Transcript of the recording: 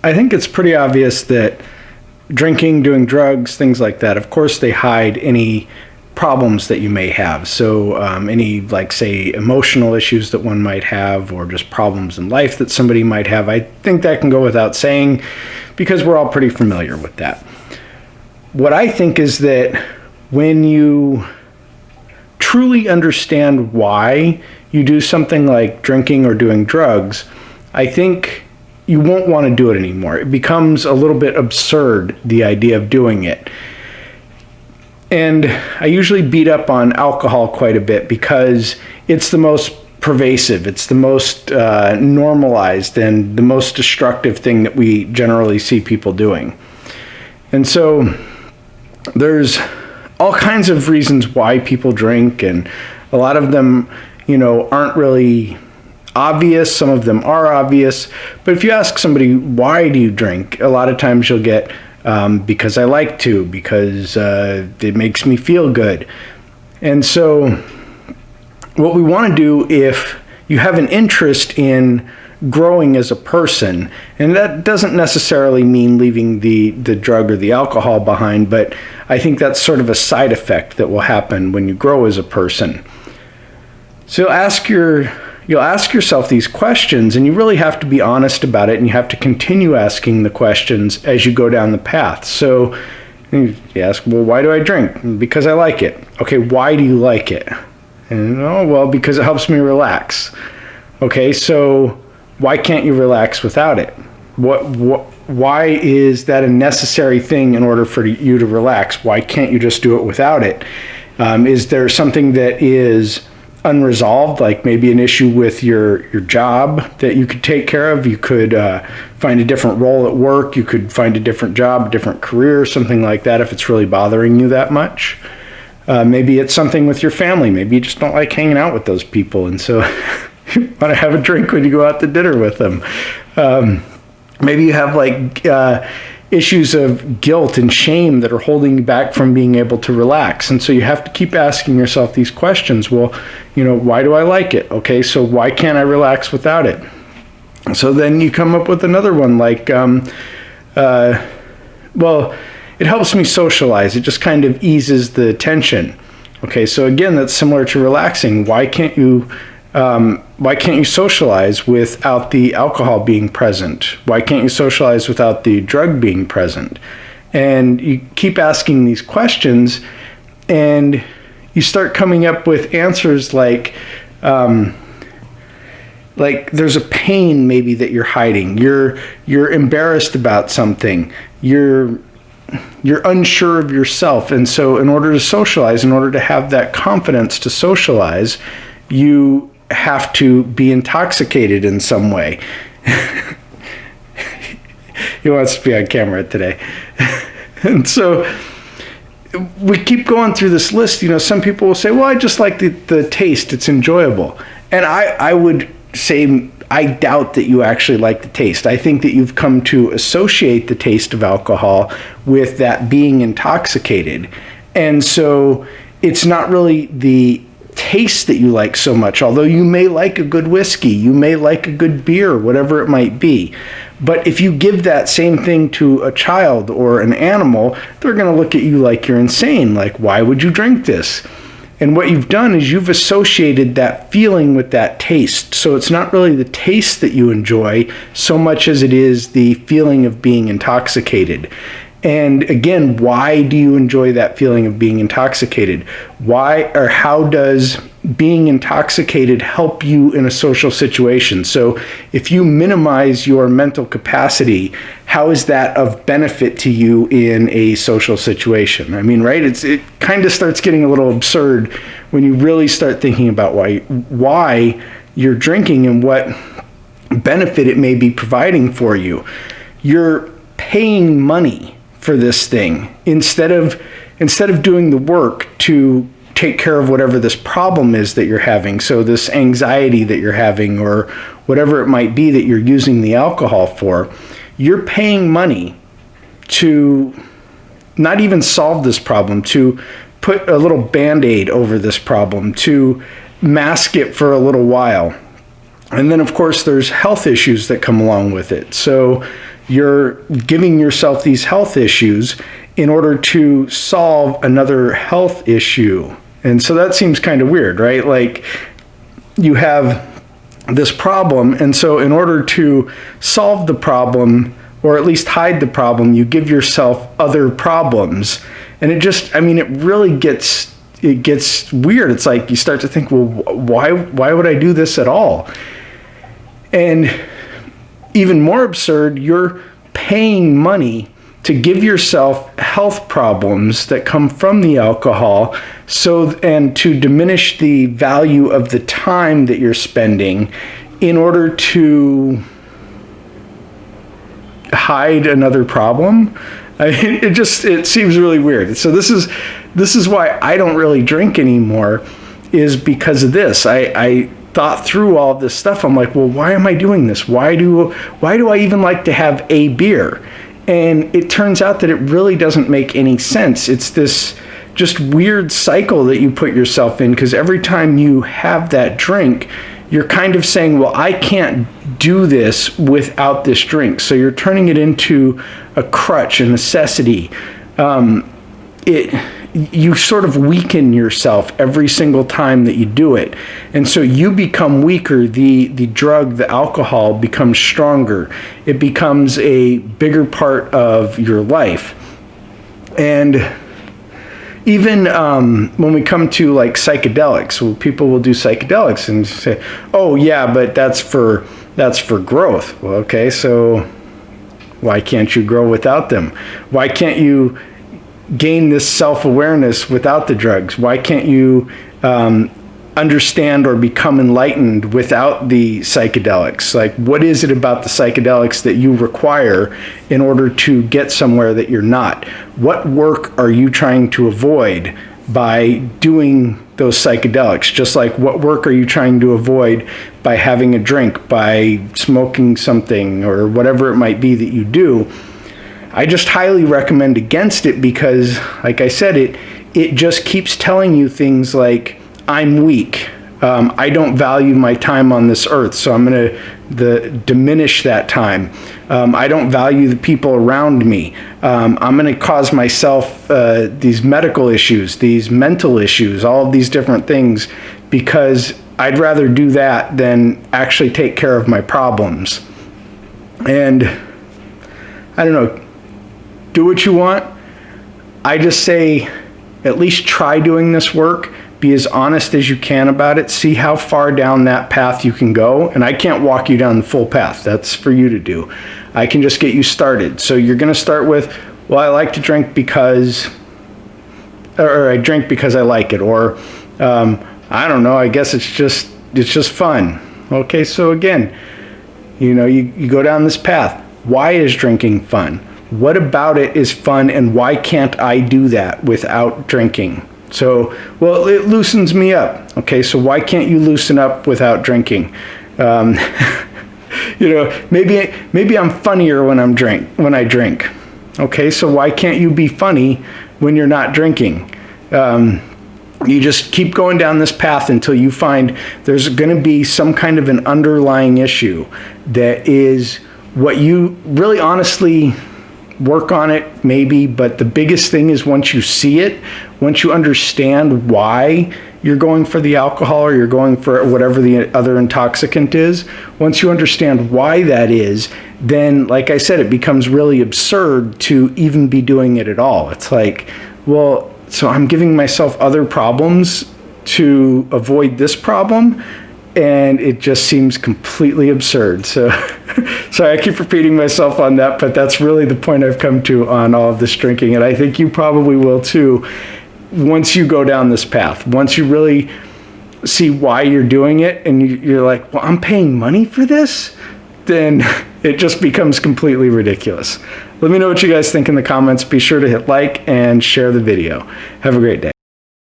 I think it's pretty obvious that drinking, doing drugs, things like that, of course they hide any problems that you may have. So any, like, say, emotional issues that one might have, or just problems in life that somebody might have, I think that can go without saying because we're all pretty familiar with that. What I think is that when you truly understand why you do something like drinking or doing drugs, I think you won't want to do it anymore. It becomes a little bit absurd, the idea of doing it. And I usually beat up on alcohol quite a bit because it's the most pervasive, it's the most normalized, and the most destructive thing that we generally see people doing. And so there's all kinds of reasons why people drink, and a lot of them, aren't really obvious. Some of them are obvious. But if you ask somebody, why do you drink? A lot of times you'll get, because I like to, because it makes me feel good. And so what we want to do, if you have an interest in growing as a person, and that doesn't necessarily mean leaving the drug or the alcohol behind, but I think that's sort of a side effect that will happen when you grow as a person. So you'll ask yourself these questions, and you really have to be honest about it, and you have to continue asking the questions as you go down the path. So you ask, well, why do I drink? Because I like it. Okay, why do you like it? And, oh, well, because it helps me relax. Okay, so why can't you relax without it? Why is that a necessary thing in order for you to relax? Why can't you just do it without it? Is there something that is unresolved, like maybe an issue with your job that you could take care of? You could find a different role at work. You could find a different job, a different career, something like that, if it's really bothering you that much. Maybe it's something with your family. Maybe you just don't like hanging out with those people, and so you want to have a drink when you go out to dinner with them. Maybe you have issues of guilt and shame that are holding you back from being able to relax. And so you have to keep asking yourself these questions. Well, why do I like it? Okay, so why can't I relax without it? So then you come up with another one like, well, it helps me socialize. It just kind of eases the tension. Okay, so again, that's similar to relaxing. Why can't you socialize without the alcohol being present? Why can't you socialize without the drug being present? And you keep asking these questions, and you start coming up with answers like there's a pain maybe that you're hiding. You're embarrassed about something. You're unsure of yourself. And so in order to socialize, in order to have that confidence to socialize, you have to be intoxicated in some way. He wants to be on camera today. And so we keep going through this list. Some people will say, well, I just like the taste. It's enjoyable. And I would say, I doubt that you actually like the taste. I think that you've come to associate the taste of alcohol with that being intoxicated. And so it's not really the taste that you like so much, although you may like a good whiskey, you may like a good beer, whatever it might be. But if you give that same thing to a child or an animal, they're going to look at you like you're insane. Like, why would you drink this? And what you've done is you've associated that feeling with that taste. So it's not really the taste that you enjoy so much as it is the feeling of being intoxicated. And again, why do you enjoy that feeling of being intoxicated? Why or how does being intoxicated help you in a social situation? So if you minimize your mental capacity, how is that of benefit to you in a social situation? I mean, right? It kind of starts getting a little absurd when you really start thinking about why you're drinking and what benefit it may be providing for you. You're paying money for this thing instead of doing the work to take care of whatever this problem is that you're having. So this anxiety that you're having, or whatever it might be that you're using the alcohol for, you're paying money to not even solve this problem, to put a little Band-Aid over this problem, to mask it for a little while. And then, of course, there's health issues that come along with it. So you're giving yourself these health issues in order to solve another health issue. And so that seems kind of weird, right? Like, you have this problem, and so in order to solve the problem, or at least hide the problem, you give yourself other problems. And it just, I mean, it really gets weird. It's like you start to think, well, why would I do this at all? And even more absurd, you're paying money to give yourself health problems that come from the alcohol, and to diminish the value of the time that you're spending in order to hide another problem. I mean, it seems really weird. So this is why I don't really drink anymore, is because of this. I thought through all this stuff. I'm like, well, why am I doing this? Why do I even like to have a beer? And it turns out that it really doesn't make any sense. It's this just weird cycle that you put yourself in, because every time you have that drink, you're kind of saying, well, I can't do this without this drink. So you're turning it into a crutch, a necessity. You sort of weaken yourself every single time that you do it. And so you become weaker. The drug, the alcohol, becomes stronger. It becomes a bigger part of your life. And even when we come to like psychedelics, well, people will do psychedelics and say, oh yeah, but that's for growth. Well, okay, so why can't you grow without them? Why can't you gain this self-awareness without the drugs? Why can't you understand or become enlightened without the psychedelics? Like, what is it about the psychedelics that you require in order to get somewhere that you're not? What work are you trying to avoid by doing those psychedelics? Just like, what work are you trying to avoid by having a drink, by smoking something, or whatever it might be that you do? I just highly recommend against it, because, like I said, it just keeps telling you things like, I'm weak. I don't value my time on this earth, so I'm going to diminish that time. I don't value the people around me. I'm going to cause myself these medical issues, these mental issues, all of these different things, because I'd rather do that than actually take care of my problems. And I don't know. Do what you want. I just say, at least try doing this work. Be as honest as you can about it. See how far down that path you can go. And I can't walk you down the full path. That's for you to do. I can just get you started. So you're going to start with, well, I like to drink because, or I drink because I like it. Or, I don't know, I guess it's just fun. Okay, so again, you go down this path. Why is drinking fun? What about it is fun, and why can't I do that without drinking? So, well, it loosens me up. Okay, so why can't you loosen up without drinking? Maybe I'm funnier when I drink. Okay, so why can't you be funny when you're not drinking? You just keep going down this path until you find there's going to be some kind of an underlying issue that is what you really honestly work on it, maybe, but the biggest thing is once you see it, once you understand why you're going for the alcohol or you're going for whatever the other intoxicant is, once you understand why that is, then, like I said, it becomes really absurd to even be doing it at all. It's like, well, so I'm giving myself other problems to avoid this problem, and it just seems completely absurd. So sorry, I keep repeating myself on that, but that's really the point I've come to on all of this drinking, and I think you probably will too, once you go down this path. Once you really see why you're doing it, and you're like, well, I'm paying money for this? Then it just becomes completely ridiculous. Let me know what you guys think in the comments. Be sure to hit like and share the video. Have a great day.